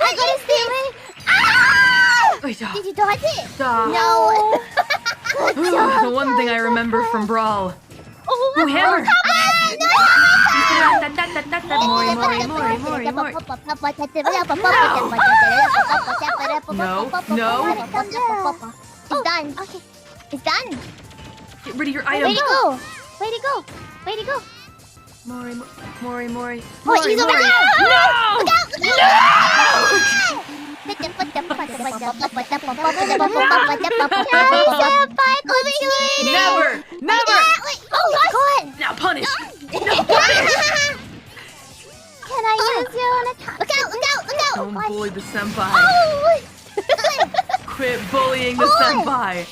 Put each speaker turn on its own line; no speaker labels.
I gotta stay away. Ah! Did you dodge it? No. Good job.
The one thing I remember from Brawl. Oh, hammer!
No. It's done. Okay. It's done.
Get rid of your item.
Way to go. Way to go. Way to go.
Mori.
Oh, he's over there.
No!
Look out. Look out.
Never!
Oh, God.
Now punish!
Can I use your own attack? Look out.
Don't bully the senpai.
Oh.
Quit bullying the senpai.